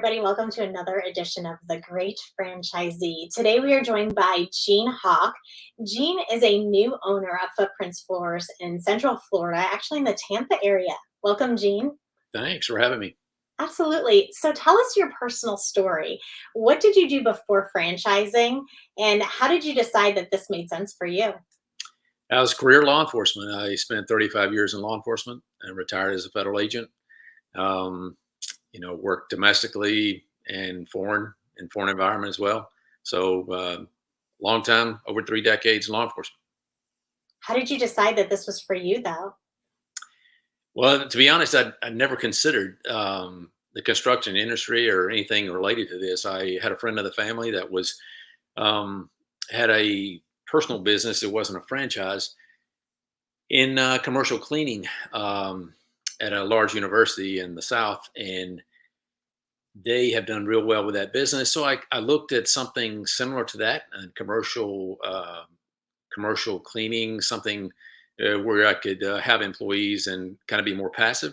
everybody. Welcome to another edition of The Great Franchisee. Today, we are joined by Gene Hawk. Gene is a new owner of Footprints Floors in Central Florida, actually in the Tampa area. Welcome, Gene. Thanks for having me. Absolutely. So, tell us your personal story. What did you do before franchising, and how did you decide that this made sense for you? I was career law enforcement. I spent 35 years in law enforcement and retired as a federal agent. Um, Worked domestically and foreign environment as well. So, long time, over 3 decades in law enforcement. How did you decide that this was for you, though? Well, to be honest, I never considered the construction industry or anything related to this. I had a friend of the family that was um, had a personal business. It wasn't a franchise in commercial cleaning at a large university in the South, and they have done real well with that business. So I looked at something similar to that, and commercial cleaning, something where I could have employees and kind of be more passive.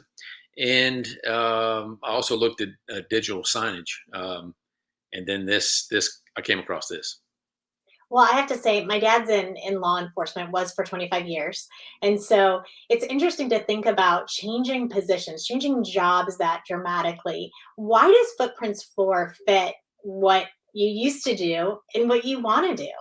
And I also looked at digital signage, and then this I came across this. Well, I have to say, my dad's in law enforcement, was for 25 years. And so it's interesting to think about changing positions, changing jobs that dramatically. Why does Footprints Floor fit what you used to do and what you want to do?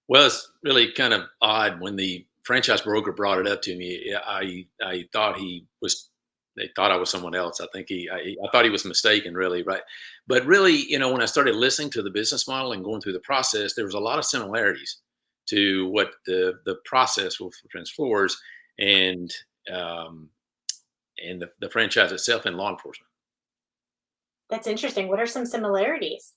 Well, it's really kind of odd when the franchise broker brought it up to me. I thought he was. They thought I was someone else. I think I thought he was mistaken, really, right? But really, when I started listening to the business model and going through the process, there was a lot of similarities to what the process with Trans Floors and um, and the franchise itself in law enforcement. That's interesting. What are some similarities?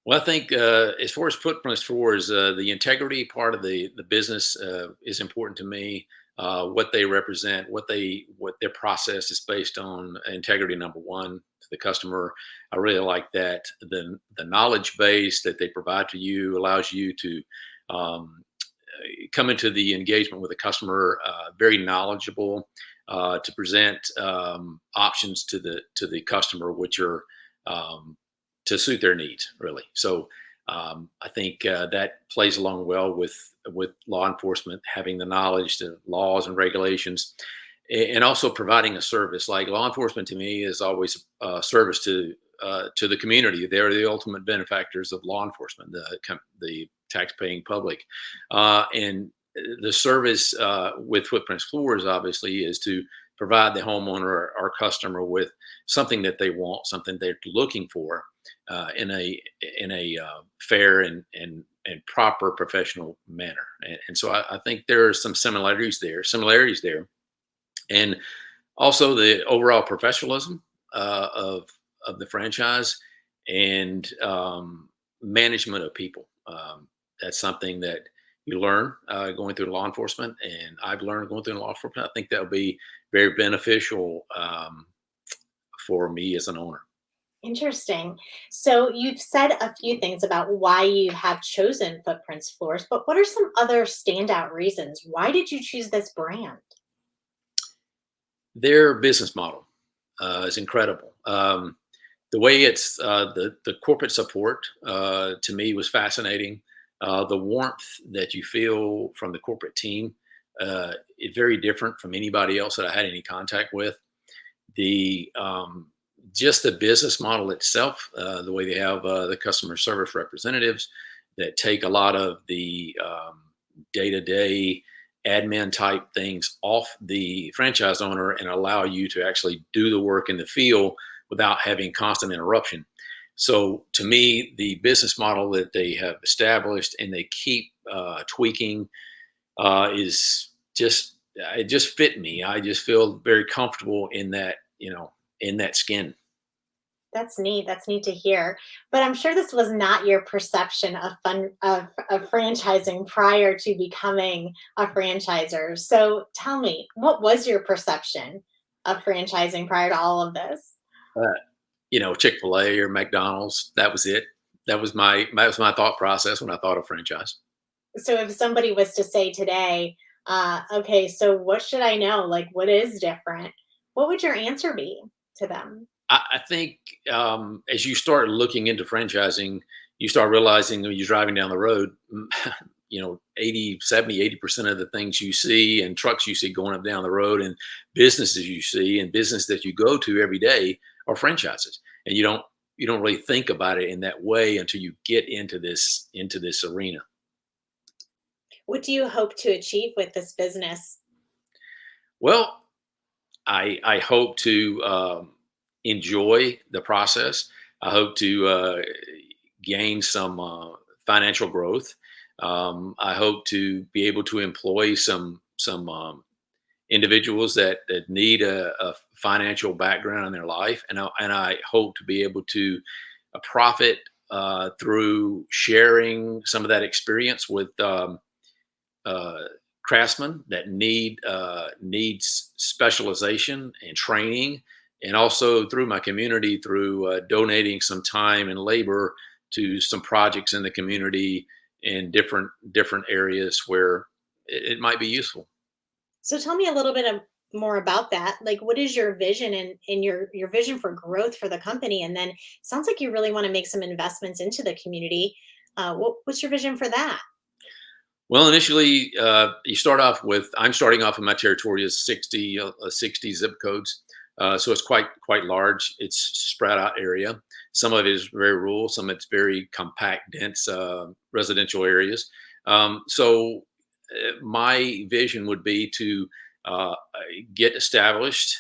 Well, I think as far as footprints floors, the integrity part of the business is important to me. What they represent, what their process is based on, integrity number one to the customer. I really like that. The knowledge base that they provide to you allows you to um, come into the engagement with the customer very knowledgeable to present options to the customer, which are um, to suit their needs, really. So I think that plays along well with law enforcement, having the knowledge, the laws and regulations, and also providing a service. Like law enforcement, to me, is always a service to the community. They're the ultimate benefactors of law enforcement, the tax-paying public, and the service with Footprints Floors obviously is to provide the homeowner or our customer with something that they want, something they're looking for in a fair and proper professional manner. And so I think there are some similarities there, and also the overall professionalism of the franchise and management of people. That's something that you learn going through law enforcement, and I've learned going through law enforcement. I think that will be very beneficial for me as an owner. Interesting. So you've said a few things about why you have chosen Footprints Floors, but what are some other standout reasons? Why did you choose this brand? Their business model is incredible. The way it's the corporate support to me was fascinating. The warmth that you feel from the corporate team is very different from anybody else that I had any contact with. The Just the business model itself, the way they have the customer service representatives that take a lot of the day-to-day admin type things off the franchise owner and allow you to actually do the work in the field without having constant interruption. So to me, the business model that they have established and they keep tweaking is just it just fit me. I just feel very comfortable in that, in that skin. That's neat. That's neat to hear. But I'm sure this was not your perception of franchising prior to becoming a franchiser. So tell me, what was your perception of franchising prior to all of this? Uh, Chick-fil-A or McDonald's, that was it. That was my thought process when I thought of franchise. So if somebody was to say today, okay, so what should I know? Like, what is different? What would your answer be to them? I think as you start looking into franchising, you start realizing when you're driving down the road, 80, 70, 80% of the things you see and trucks you see going up down the road and businesses you see and business that you go to every day are franchises. And you don't really think about it in that way until you get into this arena. What do you hope to achieve with this business? Well, I hope to enjoy the process. I hope to gain some financial growth. I hope to be able to employ some individuals that need a financial background in their life, and I hope to be able to profit through sharing some of that experience with uh, craftsmen that needs specialization and training, and also through my community through donating some time and labor to some projects in the community in different areas where it might be useful. So tell me a little bit more about that. Like, what is your vision and your vision for growth for the company? And then sounds like you really want to make some investments into the community. What's your vision for that? Well, initially, I'm starting off in my territory is 60 zip codes. So it's quite large. It's spread out area. Some of it is very rural. Some of it's very compact, dense residential areas. So my vision would be to uh, get established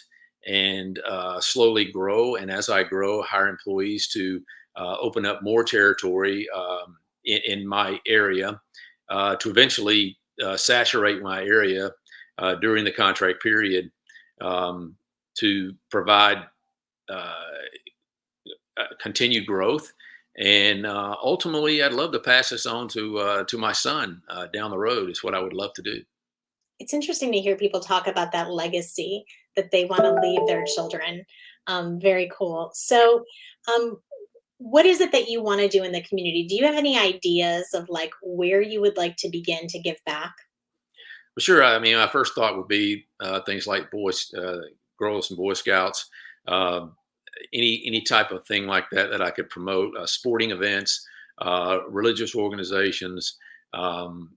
and slowly grow. And as I grow, hire employees to open up more territory in my area to eventually saturate my area during the contract period um, to provide uh, continued growth. And ultimately, I'd love to pass this on to my son down the road. Is what I would love to do. It's interesting to hear people talk about that legacy that they want to leave their children. Very cool. So, um, what is it that you want to do in the community? Do you have any ideas of like where you would like to begin to give back? But sure, I mean, my first thought would be things like girls and Boy Scouts, uh, any type of thing like that I could promote, sporting events, religious organizations, um,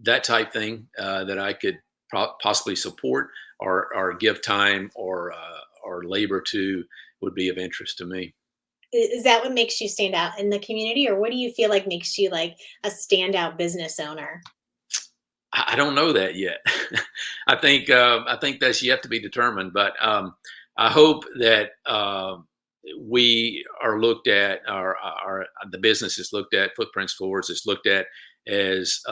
that type thing that I could possibly support or give time or labor to would be of interest to me. Is that what makes you stand out in the community, or what do you feel like makes you like a standout business owner? I don't know that yet. I think that's yet to be determined. But I hope that we are looked at, our the business is looked at, Footprints Floors is looked at as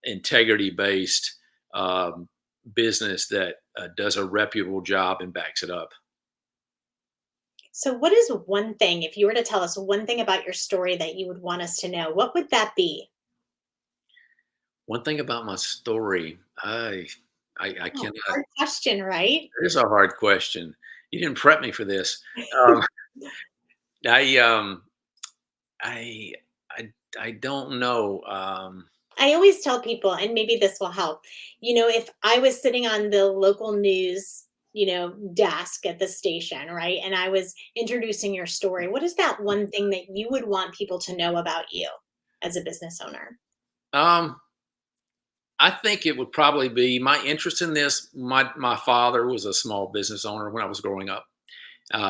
integrity based um, business that does a reputable job and backs it up. So, what is one thing, if you were to tell us one thing about your story that you would want us to know, what would that be? One thing about my story, I Oh, cannot. hard question, right? It is a hard question. You didn't prep me for this. Um, I I I I don't know. I always tell people, and maybe this will help, if I was sitting on the local news, desk at the station, right? And I was introducing your story, what is that one thing that you would want people to know about you as a business owner? Um, I think it would probably be my interest in this. My father was a small business owner when I was growing up.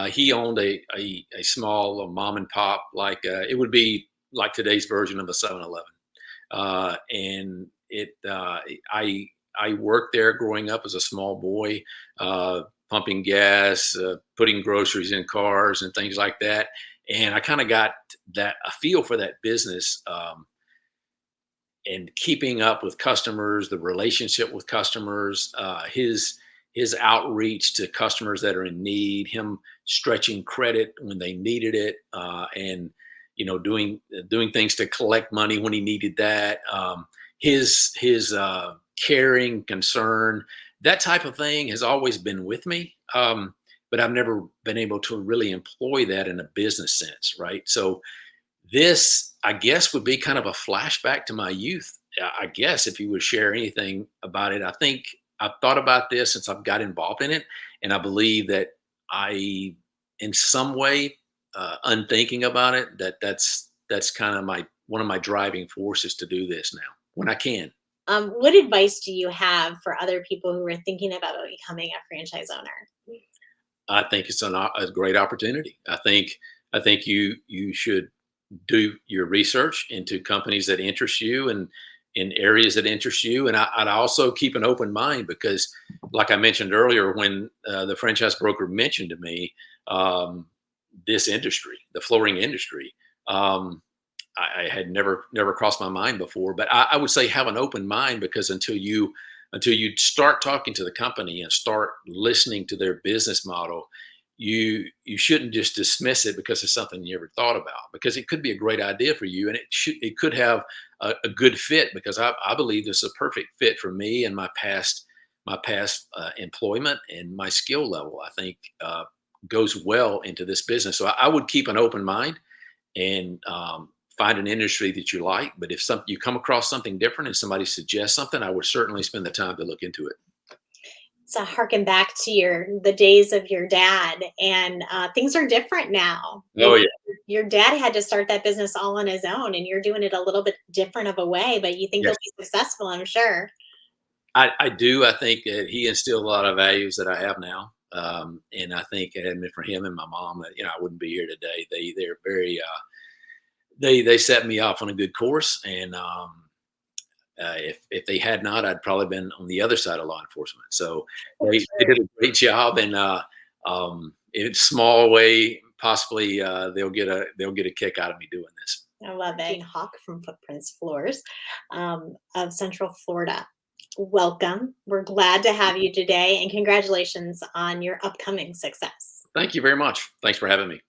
He owned a small mom and pop, like it would be like today's version of a 7-Eleven. And I I worked there growing up as a small boy, pumping gas, putting groceries in cars, and things like that. And I kind of got that a feel for that business and keeping up with customers, the relationship with customers, his outreach to customers that are in need, him stretching credit when they needed it, and doing things to collect money when he needed that. His caring, concern, that type of thing has always been with me. But I've never been able to really employ that in a business sense, right? So this, I guess, would be kind of a flashback to my youth. I guess if you would share anything about it, I think I've thought about this since I've got involved in it, and I believe that I in some way, unthinking about it, that's kind of my one of my driving forces to do this now when I can. What advice do you have for other people who are thinking about becoming a franchise owner? I think it's a great opportunity. I think you should do your research into companies that interest you and in areas that interest you. And I'd also keep an open mind because, like I mentioned earlier, when the franchise broker mentioned to me um, this industry, the flooring industry, um, I had never crossed my mind before. But I would say have an open mind because until you start talking to the company and start listening to their business model, you shouldn't just dismiss it because it's something you never thought about because it could be a great idea for you and it could have a good fit because I believe this is a perfect fit for me and my past employment and my skill level. I think goes well into this business. So I would keep an open mind and find an industry that you like. But if some you come across something different and somebody suggests something, I would certainly spend the time to look into it. To harken back to the days of your dad, and things are different now. Oh yeah, Your dad had to start that business all on his own, and you're doing it a little bit different of a way, but you think yes, you'll be successful, I'm sure. I do. I think that he instilled a lot of values that I have now, and I think it had been for him and my mom that I wouldn't be here today. They're very they set me off on a good course, and if they had not, I'd probably been on the other side of law enforcement. So For they sure. did a great job, and in a small way, possibly they'll get a kick out of me doing this. I love it. Hawk from Footprints Floors of Central Florida. Welcome. We're glad to have you today, and congratulations on your upcoming success. Thank you very much. Thanks for having me.